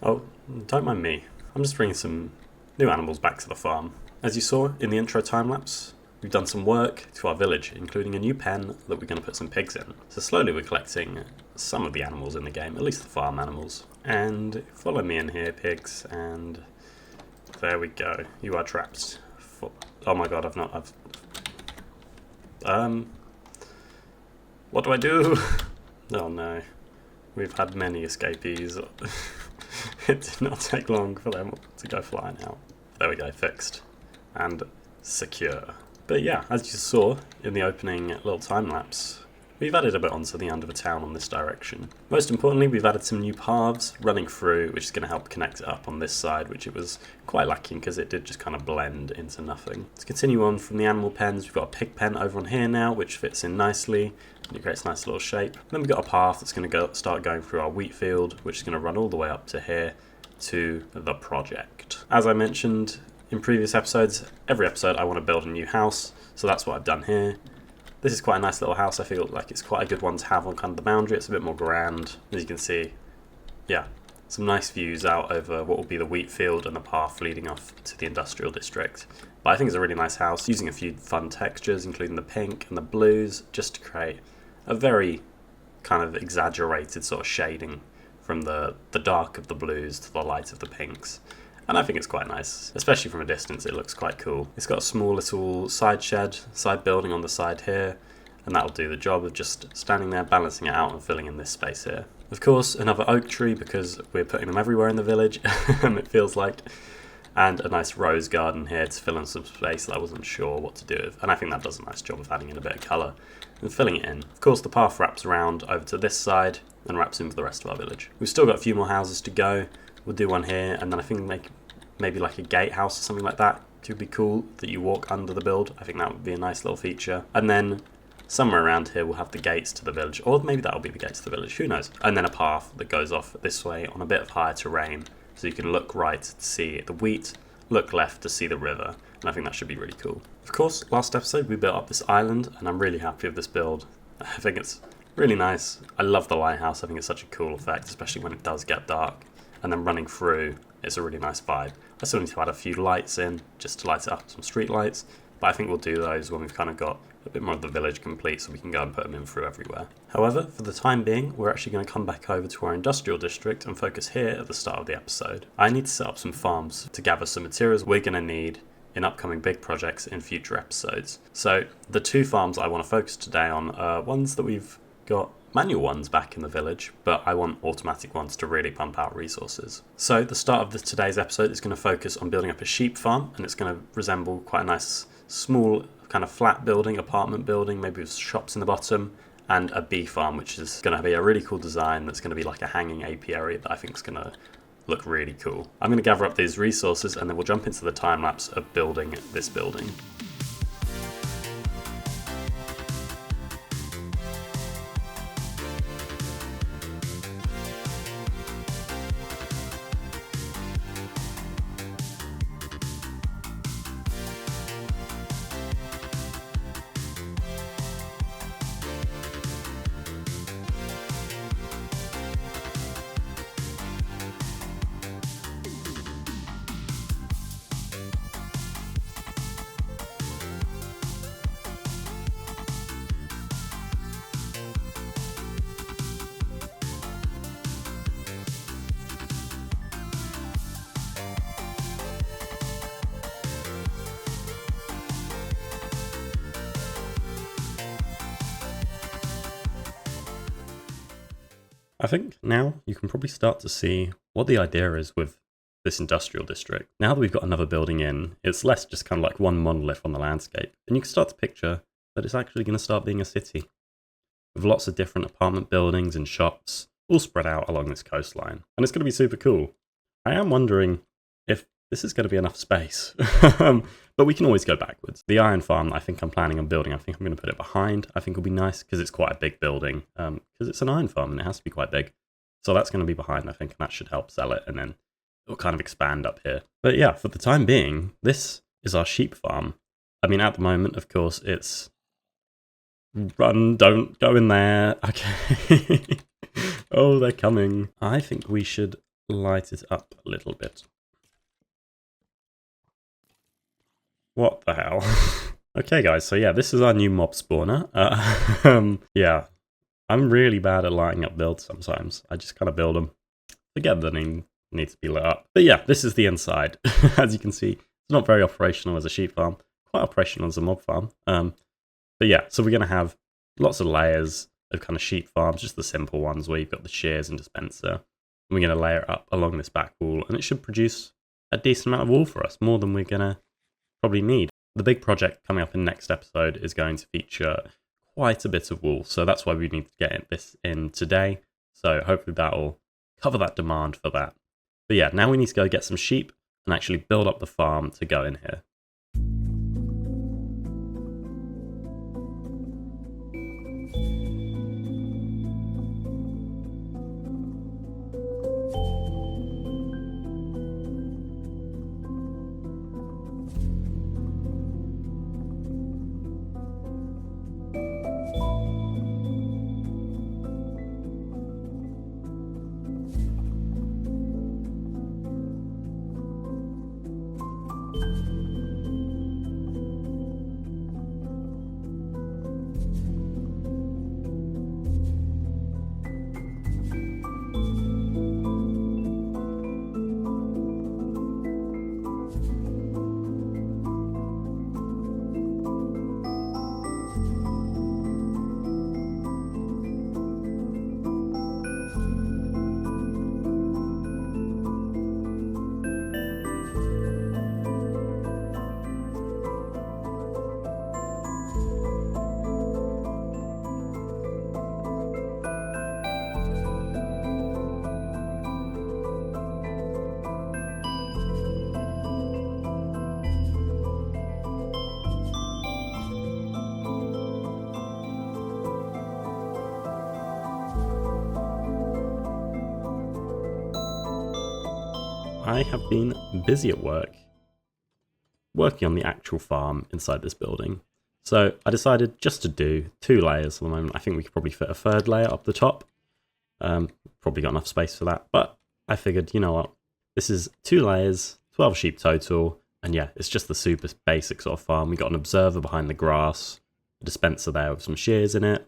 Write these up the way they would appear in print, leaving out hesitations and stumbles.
Oh, don't mind me. I'm just bringing some new animals back to the farm. As you saw in the intro time-lapse, we've done some work to our village, including a new pen that we're going to put some pigs in. So slowly we're collecting some of the animals in the game, at least the farm animals. And follow me in here, pigs, and there we go. You are trapped. Oh my god, what do I do? Oh no. We've had many escapees. It did not take long for them to go flying out. There we go, fixed. And secure. But yeah, as you saw in the opening little time-lapse, we've added a bit onto the end of a town on this direction. Most importantly, we've added some new paths running through, which is going to help connect it up on this side, which it was quite lacking because it did just kind of blend into nothing. Let's continue on from the animal pens. We've got a pig pen over on here now, which fits in nicely. And it creates a nice little shape. And then we've got a path that's going to start going through our wheat field, which is going to run all the way up to here to the project. As I mentioned in previous episodes, every episode I want to build a new house, so that's what I've done here. This is quite a nice little house. I feel like it's quite a good one to have on kind of the boundary. It's a bit more grand, as you can see. Yeah, some nice views out over what will be the wheat field and the path leading off to the industrial district. But I think it's a really nice house, using a few fun textures, including the pink and the blues, just to create a very kind of exaggerated sort of shading from the dark of the blues to the light of the pinks. And I think it's quite nice, especially from a distance. It looks quite cool. It's got a small little side shed, side building on the side here, and that'll do the job of just standing there, balancing it out and filling in this space here. Of course, another oak tree, because we're putting them everywhere in the village, it feels like, and a nice rose garden here to fill in some space that I wasn't sure what to do with, and I think that does a nice job of adding in a bit of colour and filling it in. Of course, the path wraps around over to this side and wraps in for the rest of our village. We've still got a few more houses to go. We'll do one here, and then I think maybe like a gatehouse or something like that could be cool, that you walk under the build. I think that would be a nice little feature. And then somewhere around here we'll have the gates to the village, or maybe that'll be the gates to the village, who knows. And then a path that goes off this way on a bit of higher terrain, so you can look right to see the wheat, look left to see the river, and I think that should be really cool. Of course, last episode we built up this island, and I'm really happy with this build. I think it's really nice. I love the lighthouse. I think it's such a cool effect, especially when it does get dark. And then running through, it's a really nice vibe. I still need to add a few lights in, just to light it up, some street lights, but I think we'll do those when we've kind of got a bit more of the village complete, so we can go and put them in through everywhere. However, for the time being, we're actually going to come back over to our industrial district and focus here at the start of the episode. I need to set up some farms to gather some materials we're going to need in upcoming big projects in future episodes. So the two farms I want to focus today on are ones that we've got manual ones back in the village, but I want automatic ones to really pump out resources. So the start of today's episode is going to focus on building up a sheep farm, and it's going to resemble quite a nice small kind of flat building, apartment building, maybe with shops in the bottom, and a bee farm, which is going to be a really cool design that's going to be like a hanging apiary that I think is going to look really cool. I'm going to gather up these resources and then we'll jump into the time lapse of building this building. I think now you can probably start to see what the idea is with this industrial district. Now that we've got another building in, it's less just kind of like one monolith on the landscape, and you can start to picture that it's actually going to start being a city with lots of different apartment buildings and shops all spread out along this coastline, and it's going to be super cool. I am wondering if this is going to be enough space, but we can always go backwards. The iron farm I think I'm planning on building, I think I'm going to put it behind. I think it'll be nice because it's quite a big building, because it's an iron farm and it has to be quite big. So that's going to be behind, I think, and that should help sell it, and then it'll kind of expand up here. But yeah, for the time being, this is our sheep farm. I mean, at the moment, of course, it's run, don't go in there. Okay. Oh, they're coming. I think we should light it up a little bit. What the hell? Okay guys, so yeah, this is our new mob spawner. Yeah, I'm really bad at lighting up builds sometimes. I just kind of build them, forget that they need to be lit up. But yeah, this is the inside. As you can see, it's not very operational as a sheep farm, quite operational as a mob farm. But yeah, so we're going to have lots of layers of kind of sheep farms, just the simple ones where you've got the shears and dispenser. And we're going to layer it up along this back wall, and it should produce a decent amount of wool for us, more than we're going to probably need. The big project coming up in next episode is going to feature quite a bit of wool, so that's why we need to get this in today. So hopefully that'll cover that demand for that. But yeah, now we need to go get some sheep and actually build up the farm to go in here. I have been busy at work, working on the actual farm inside this building. So I decided just to do 2 layers at the moment. I think we could probably fit a 3rd layer up the top. Probably got enough space for that, but I figured, you know what, this is 2 layers, 12 sheep total, and yeah, it's just the super basic sort of farm. We got an observer behind the grass, a dispenser there with some shears in it.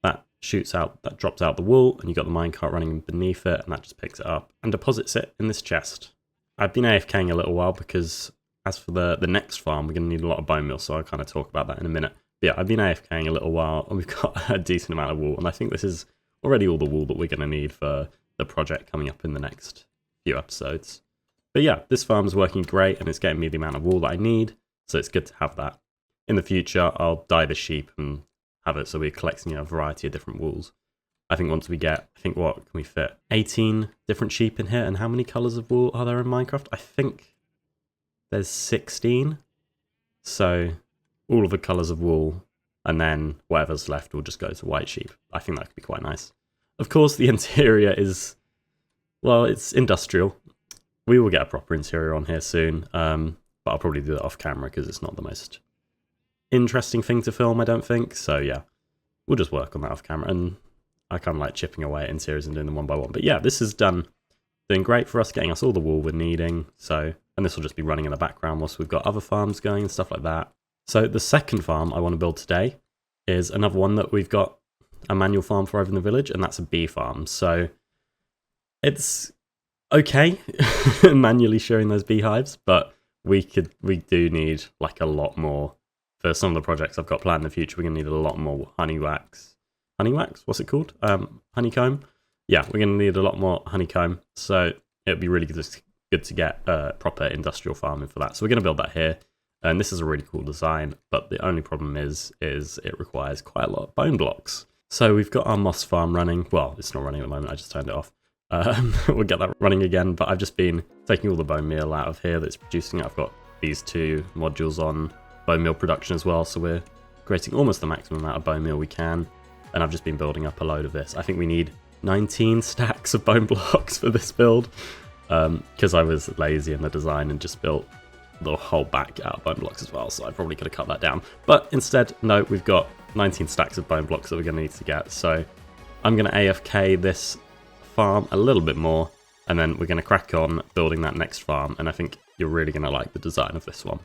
That shoots out, that drops out the wool, and you got the minecart running beneath it, and that just picks it up and deposits it in this chest. I've been AFKing a little while because as for the next farm, we're going to need a lot of bone meal, so I'll kind of talk about that in a minute. But yeah, I've been AFKing a little while, and we've got a decent amount of wool, and I think this is already all the wool that we're going to need for the project coming up in the next few episodes. But yeah, this farm is working great, and it's getting me the amount of wool that I need, so it's good to have that. In the future, I'll dye the sheep and have it so we're collecting a variety of different wools. I think once we get, what can we fit? 18 different sheep in here, and how many colours of wool are there in Minecraft? I think there's 16. So all of the colours of wool, and then whatever's left will just go to white sheep. I think that could be quite nice. Of course, the interior is, well, it's industrial. We will get a proper interior on here soon, but I'll probably do that off camera because it's not the most interesting thing to film, I don't think. So yeah, we'll just work on that off camera, and I kind of like chipping away at interiors and doing them one by one. But yeah, this is doing great for us, getting us all the wool we're needing. So, and this will just be running in the background whilst we've got other farms going and stuff like that. So the second farm I want to build today is another one that we've got a manual farm for over in the village, and that's a bee farm. So it's okay manually shearing those beehives, but we do need like a lot more for some of the projects I've got planned in the future. We're gonna need a lot more honey wax, what's it called, honeycomb. Yeah, we're gonna need a lot more honeycomb, so it'd be really good to get proper industrial farming for that. So we're gonna build that here, and this is a really cool design, but the only problem is it requires quite a lot of bone blocks. So we've got our moss farm running. Well, it's not running at the moment, I just turned it off. We'll get that running again, but I've just been taking all the bone meal out of here that's producing it. I've got these 2 modules on bone meal production as well, so we're creating almost the maximum amount of bone meal we can, and I've just been building up a load of this. I think we need 19 stacks of bone blocks for this build, because I was lazy in the design and just built the whole back out of bone blocks as well, so I probably could have cut that down. But instead, no, we've got 19 stacks of bone blocks that we're going to need to get, so I'm going to AFK this farm a little bit more, And then we're going to crack on building that next farm, and I think you're really going to like the design of this one.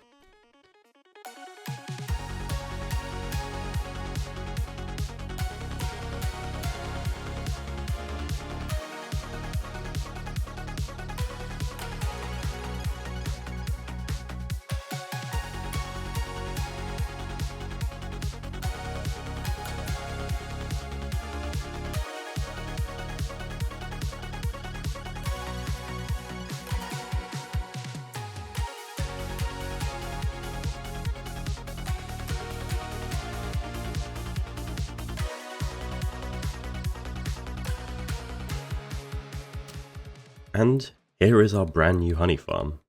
And here is our brand new honey farm.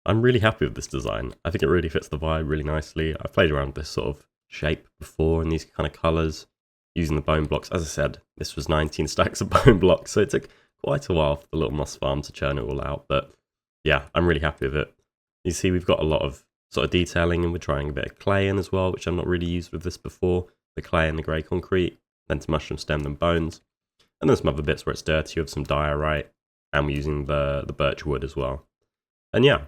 I'm really happy with this design. I think it really fits the vibe really nicely. I've played around with this sort of shape before and these kind of colours using the bone blocks. As I said, this was 19 stacks of bone blocks, so it took quite a while for the little moss farm to churn it all out. But yeah, I'm really happy with it. You see we've got a lot of sort of detailing, and we're trying a bit of clay in as well, which I've not really used with this before. The clay and the grey concrete, then to mushroom stem and bones. And then some other bits where it's dirty with some diorite. And we're using the birch wood as well. And yeah,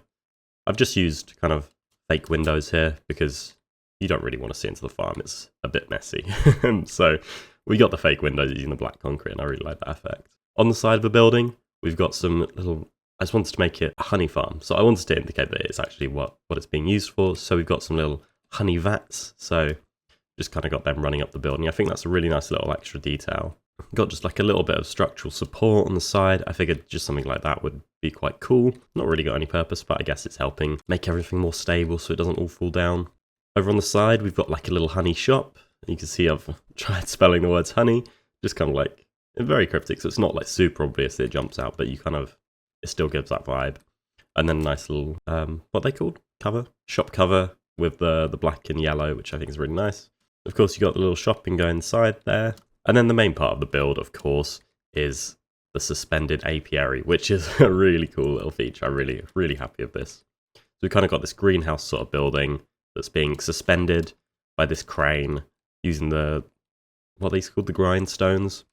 I've just used kind of fake windows here because you don't really want to see into the farm. It's a bit messy. So we got the fake windows using the black concrete, and I really like that effect. On the side of the building, we've got some little... I just wanted to make it a honey farm. So I wanted to indicate that it's actually what it's being used for. So we've got some little honey vats. So just kind of got them running up the building. I think that's a really nice little extra detail. Got just like a little bit of structural support on the side. I figured just something like that would be quite cool. Not really got any purpose, but I guess it's helping make everything more stable so it doesn't all fall down. Over on the side, we've got like a little honey shop. You can see I've tried spelling the words honey, just kind of like very cryptic. So it's not like super obvious that it jumps out, but it still gives that vibe. And then a nice little, what are they called? Cover? Shop cover with the black and yellow, which I think is really nice. Of course, you got the little shopping going inside there. And then the main part of the build, of course, is the suspended apiary, which is a really cool little feature. I'm really, really happy with this. So we've kind of got this greenhouse sort of building that's being suspended by this crane using what are these called? The grindstones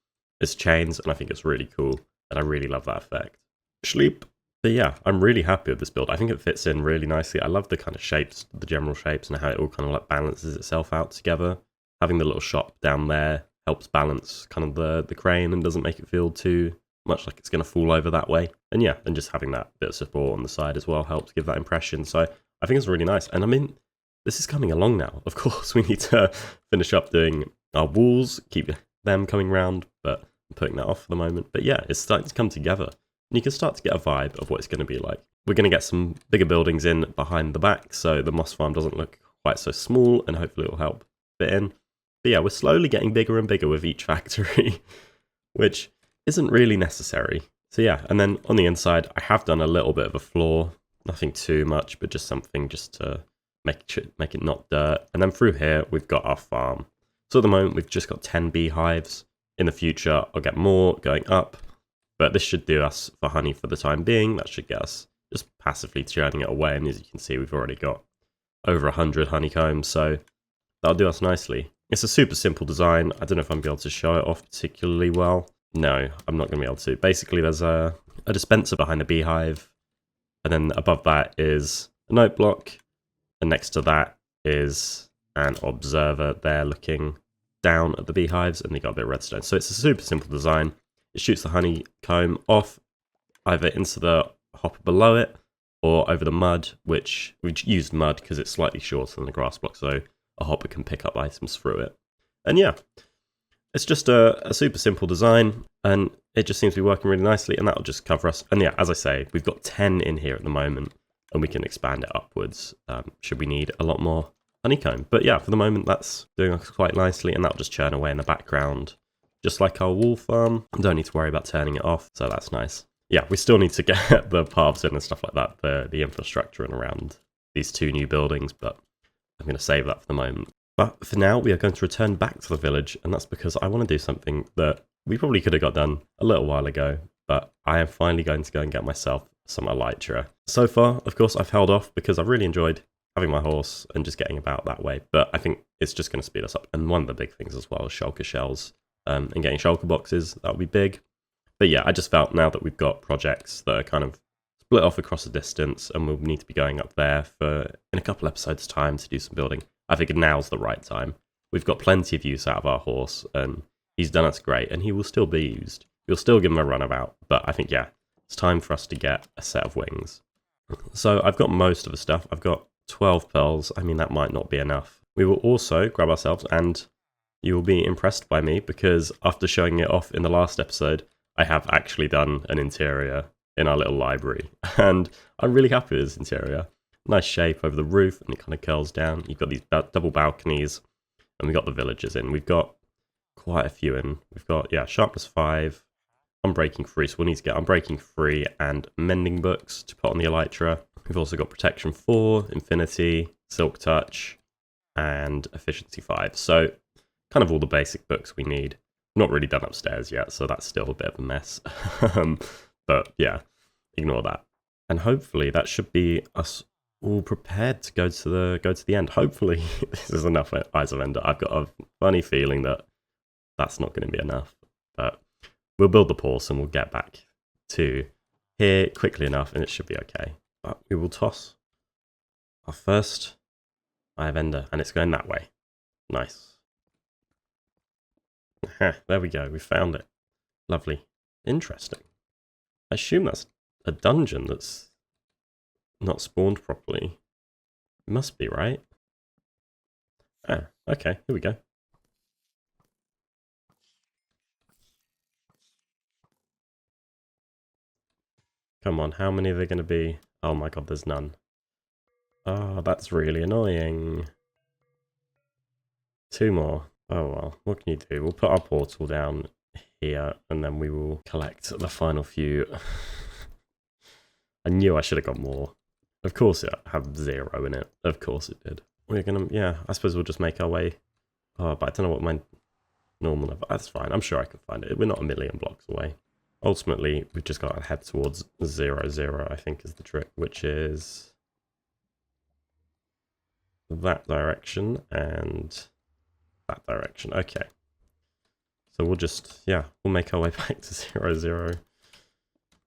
as chains, and I think it's really cool, and I really love that effect. Sleep. But yeah, I'm really happy with this build. I think it fits in really nicely. I love the kind of shapes, the general shapes, and how it all kind of like balances itself out together. Having the little shop down there helps balance kind of the crane and doesn't make it feel too much like it's going to fall over that way. And yeah, and just having that bit of support on the side as well helps give that impression. So I think it's really nice. And I mean, this is coming along now. Of course, we need to finish up doing our walls, keep them coming round, but I'm putting that off for the moment. But yeah, it's starting to come together. And you can start to get a vibe of what it's going to be like. We're going to get some bigger buildings in behind the back, so the moss farm doesn't look quite so small, and hopefully it will help fit in. But yeah, we're slowly getting bigger and bigger with each factory, which isn't really necessary. So yeah, and then on the inside, I have done a little bit of a floor. Nothing too much, but just something just to make it not dirt. And then through here, we've got our farm. So at the moment, we've just got 10 beehives. In the future, I'll get more going up. But this should do us for honey for the time being. That should get us just passively churning it away. And as you can see, we've already got over 100 honeycombs. So that'll do us nicely. It's a super simple design. I don't know if I'm going to be able to show it off particularly well. No, I'm not going to be able to. Basically, there's a dispenser behind the beehive. And then above that is a note block. And next to that is an observer there looking down at the beehives. And they got a bit of redstone. So it's a super simple design. It shoots the honeycomb off either into the hopper below it or over the mud, which we used mud because it's slightly shorter than the grass block. So a hopper can pick up items through it. And yeah, it's just a super simple design, and it just seems to be working really nicely, and that'll just cover us. And yeah, as I say, we've got 10 in here at the moment, and we can expand it upwards should we need a lot more honeycomb. But yeah, for the moment, that's doing us quite nicely, and that'll just churn away in the background, just like our wool farm. Don't need to worry about turning it off, so that's nice. Yeah, we still need to get the paths in and stuff like that, the infrastructure and around these 2 new buildings, but I'm going to save that for the moment. But for now, we are going to return back to the village, and that's because I want to do something that we probably could have got done a little while ago, but I am finally going to go and get myself some elytra. So far, of course, I've held off because I've really enjoyed having my horse and just getting about that way, but I think it's just going to speed us up. And one of the big things as well is shulker shells, and getting shulker boxes. That would be big. But yeah, I just felt now that we've got projects that are kind of split off across a distance and we'll need to be going up there in a couple episodes' time to do some building, I figured now's the right time. We've got plenty of use out of our horse, and he's done us great, and he will still be used. We'll still give him a runabout, but I think, yeah, it's time for us to get a set of wings. So I've got most of the stuff. I've got 12 pearls. I mean, that might not be enough. We will also grab ourselves, and you will be impressed by me, because after showing it off in the last episode, I have actually done an interior in our little library, and I'm really happy with this interior. Nice shape over the roof, and it kind of curls down. You've got these double balconies, and we've got the villagers in. We've got quite a few in. We've got, yeah, sharpness 5, unbreaking 3, so we'll need to get unbreaking 3 and mending books to put on the elytra. We've also got protection 4, infinity, silk touch, and efficiency 5. So kind of all the basic books we need. Not really done upstairs yet, so that's still a bit of a mess. But yeah, ignore that. And hopefully that should be us all prepared to go to the end. Hopefully this is enough Eyes of Ender. I've got a funny feeling that that's not going to be enough. But we'll build the pulse and we'll get back to here quickly enough and it should be okay. But we will toss our first Eye of Ender, and it's going that way. Nice. There we go, we found it. Lovely. Interesting. I assume that's a dungeon that's not spawned properly. It must be, right? Ah, okay, here we go. Come on, how many are there going to be? Oh my god, there's none. Oh, that's really annoying. 2 more. Oh well, what can you do? We'll put our portal down here, and then we will collect the final few. I knew I should have got more. Of course it had 0 in it. Of course it did. We're gonna, yeah, I suppose we'll just make our way. Oh, but I don't know what my normal level. That's fine. I'm sure I can find it. We're not a million blocks away. Ultimately, we've just got to head towards 0, I think is the trick, which is that direction and that direction. Okay. So we'll just, yeah, we'll make our way back to 0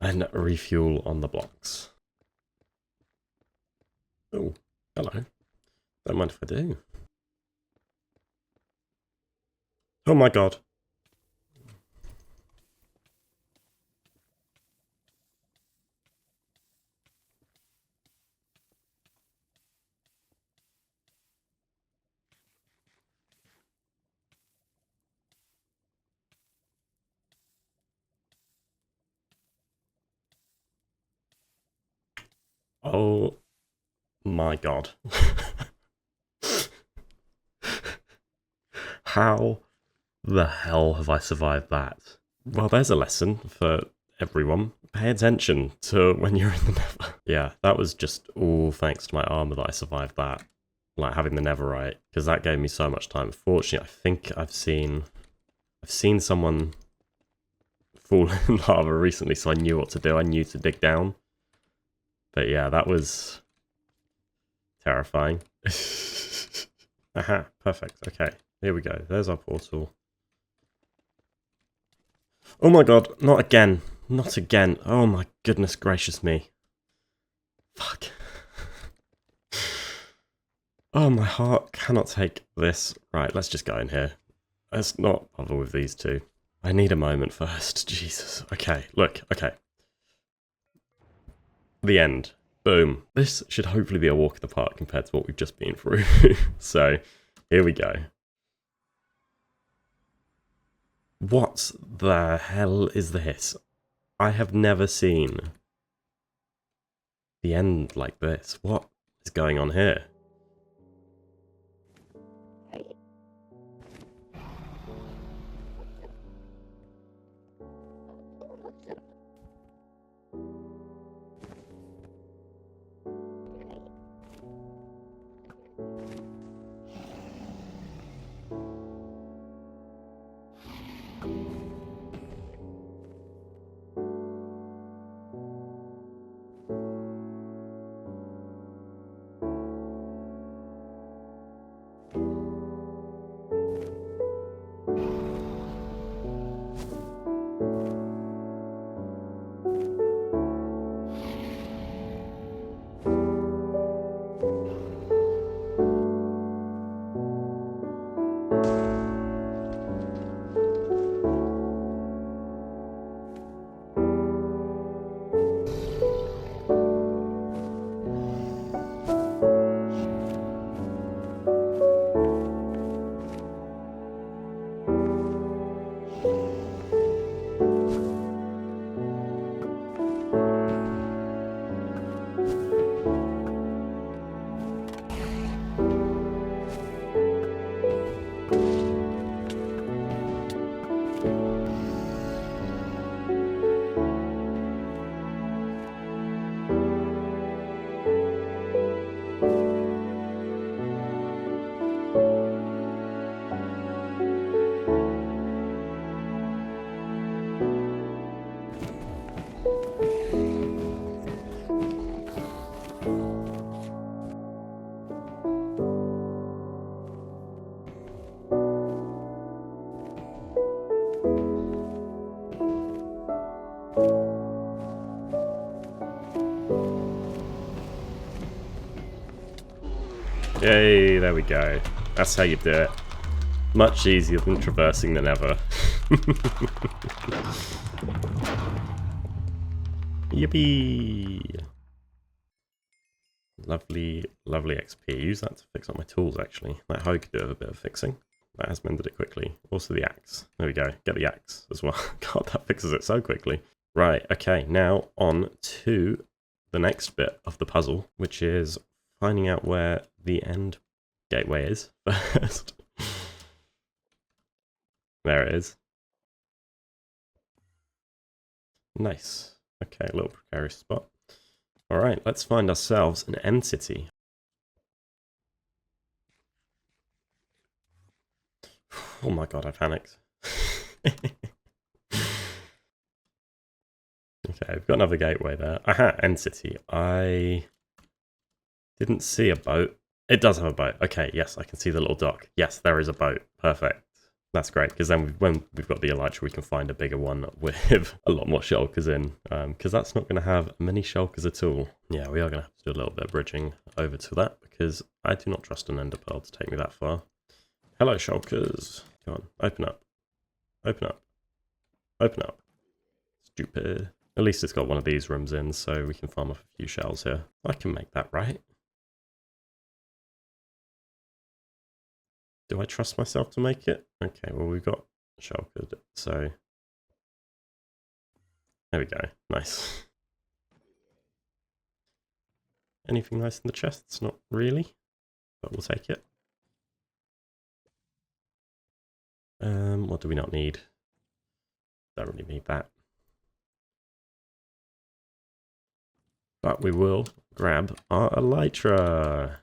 and refuel on the blocks. Oh, hello. Don't mind if I do. Oh my god. Oh my god. How the hell have I survived that? Well, there's a lesson for everyone. Pay attention to when you're in the nether. Yeah, that was just all thanks to my armor that I survived that. Like having the netherite, because that gave me so much time. Fortunately, I think I've seen someone fall in lava recently, so I knew what to do. I knew to dig down. But yeah, that was terrifying. Aha, perfect. Okay, here we go. There's our portal. Oh my god, not again. Not again. Oh my goodness gracious me. Fuck. Oh, my heart cannot take this. Right, let's just go in here. Let's not bother with these two. I need a moment first. Jesus. Okay, look, okay. The end. Boom. This should hopefully be a walk in the park compared to what we've just been through. So, here we go. What the hell is this? I have never seen the end like this. What is going on here? Oh, Yay, there we go. That's how you do it. Much easier than traversing the nether. Yippee! Lovely, lovely XP. Use that to fix up my tools, actually. That hoe could do a bit of fixing. That has mended it quickly. Also the axe. There we go. Get the axe as well. God, that fixes it so quickly. Right, okay. Now on to the next bit of the puzzle, which is finding out where the end gateway is first. There it is. Nice. Okay, a little precarious spot. Alright, let's find ourselves an end city. Oh my god, I panicked. Okay, we've got another gateway there. Aha, end city. I didn't see a boat. It does have a boat. Okay, yes, I can see the little dock. Yes, there is a boat. Perfect. That's great, because then when we've got the elytra, we can find a bigger one with a lot more shulkers in, because that's not going to have many shulkers at all. Yeah, we are going to have to do a little bit of bridging over to that, because I do not trust an ender pearl to take me that far. Hello, shulkers. Come on, open up. Open up. Open up. Stupid. At least it's got one of these rooms in, so we can farm off a few shells here. I can make that, right? Do I trust myself to make it? Okay, well, we've got shulkered, so there we go. Nice. Anything nice in the chests? Not really, but we'll take it. What do we not need? Don't really need that. But we will grab our elytra.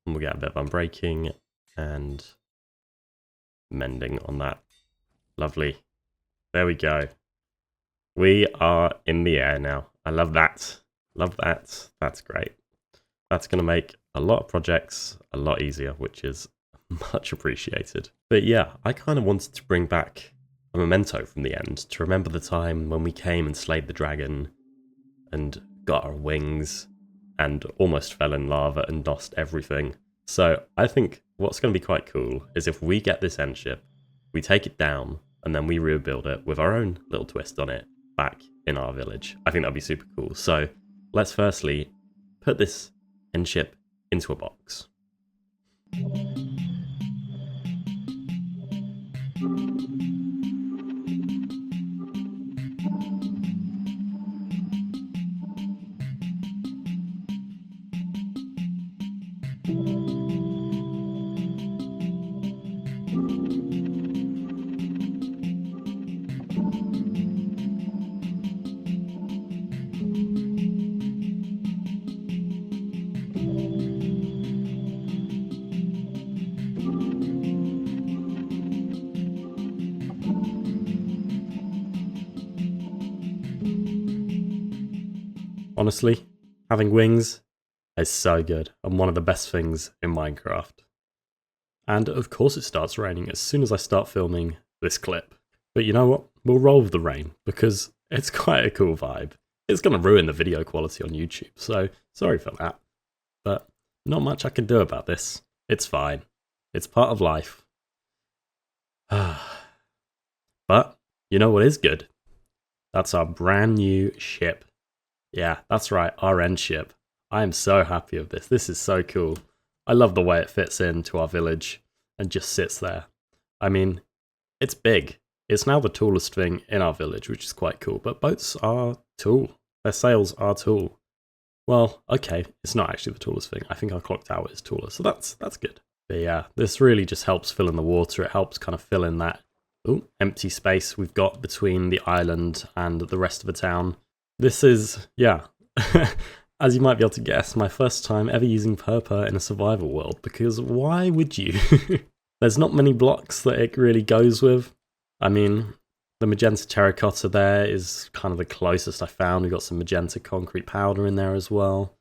And we'll get a bit of unbreaking and mending on that. Lovely. There we go. We are in the air now. I love that. Love that. That's great. That's going to make a lot of projects a lot easier, which is much appreciated. But yeah, I kind of wanted to bring back a memento from the end to remember the time when we came and slayed the dragon and got our wings and almost fell in lava and lost everything. So I think what's going to be quite cool is if we get this Endship, we take it down, and then we rebuild it with our own little twist on it back in our village. I think that'd be super cool. So let's firstly put this Endship into a box. Honestly, having wings is so good and one of the best things in Minecraft. And of course it starts raining as soon as I start filming this clip. But you know what? We'll roll with the rain because it's quite a cool vibe. It's going to ruin the video quality on YouTube, so sorry for that. But not much I can do about this. It's fine. It's part of life. But you know what is good? That's our brand new ship. Yeah, that's right, our Endship. I am so happy with this. This is so cool. I love the way it fits into our village and just sits there. I mean, it's big. It's now the tallest thing in our village, which is quite cool. But boats are tall. Their sails are tall. Well, okay, it's not actually the tallest thing. I think our clock tower is taller, so that's good. But yeah, this really just helps fill in the water. It helps kind of fill in that empty space we've got between the island and the rest of the town. This is, yeah, as you might be able to guess, my first time ever using purple in a survival world, because why would you? There's not many blocks that it really goes with. I mean, the magenta terracotta there is kind of the closest I found. We've got some magenta concrete powder in there as well.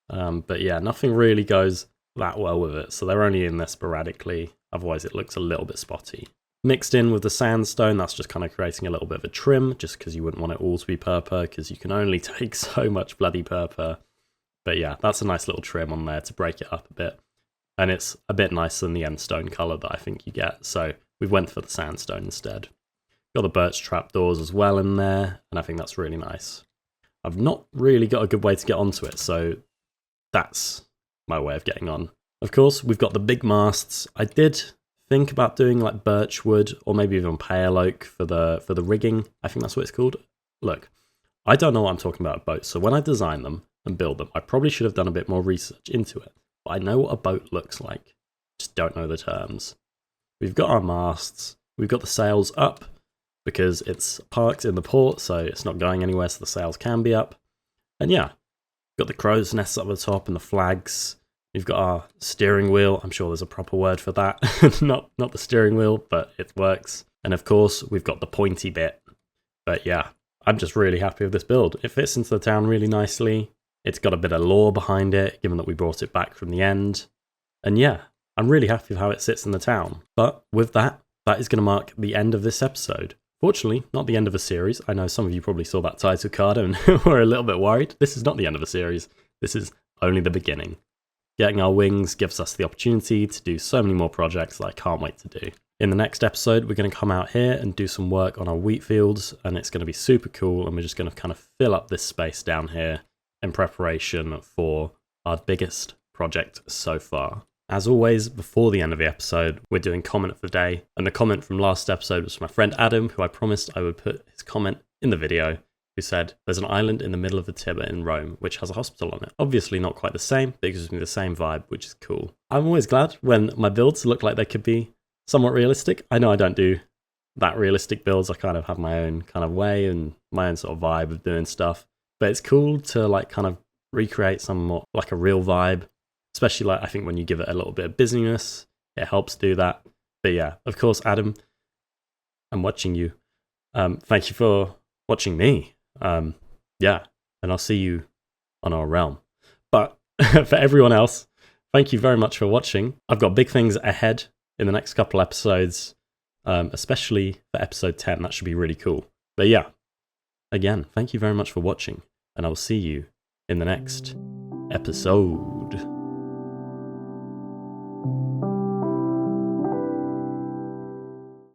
But yeah, nothing really goes that well with it, so they're only in there sporadically, otherwise it looks a little bit spotty. Mixed in with the sandstone, that's just kind of creating a little bit of a trim, just because you wouldn't want it all to be purple, because you can only take so much bloody purple. But yeah, that's a nice little trim on there to break it up a bit. And it's a bit nicer than the end stone colour that I think you get, so we went for the sandstone instead. Got the birch trapdoors as well in there, and I think that's really nice. I've not really got a good way to get onto it, so that's my way of getting on. Of course, we've got the big masts. I did think about doing like birch wood or maybe even pale oak for the rigging. I think that's what it's called. Look, I don't know what I'm talking about boats, so when I design them and build them, I probably should have done a bit more research into it. But I know what a boat looks like, just don't know the terms. We've got our masts, we've got the sails up because it's parked in the port, so it's not going anywhere, so the sails can be up. And yeah, got the crow's nests up the top and the flags. We've got our steering wheel. I'm sure there's a proper word for that. not the steering wheel, but it works. And of course, we've got the pointy bit. But yeah, I'm just really happy with this build. It fits into the town really nicely. It's got a bit of lore behind it, given that we brought it back from the end. And yeah, I'm really happy with how it sits in the town. But with that, that is going to mark the end of this episode. Fortunately, not the end of a series. I know some of you probably saw that title card and were a little bit worried. This is not the end of a series. This is only the beginning. Getting our wings gives us the opportunity to do so many more projects that I can't wait to do. In the next episode, we're going to come out here and do some work on our wheat fields, and it's going to be super cool, and we're just going to kind of fill up this space down here in preparation for our biggest project so far. As always, before the end of the episode, we're doing comment of the day, and the comment from last episode was from my friend Adam, who I promised I would put his comment in the video, who said, there's an island in the middle of the Tiber in Rome, which has a hospital on it. Obviously not quite the same, but it gives me the same vibe, which is cool. I'm always glad when my builds look like they could be somewhat realistic. I know I don't do that realistic builds, I kind of have my own kind of way and my own sort of vibe of doing stuff, but it's cool to like kind of recreate somewhat like a real vibe, especially like I think when you give it a little bit of busyness, it helps do that. But yeah, of course, Adam, I'm watching you. Thank you for watching me. Yeah, and I'll see you on our realm. But for everyone else, thank you very much for watching. I've got big things ahead in the next couple episodes, especially for episode 10. That should be really cool. But yeah, again, thank you very much for watching, and I will see you in the next episode.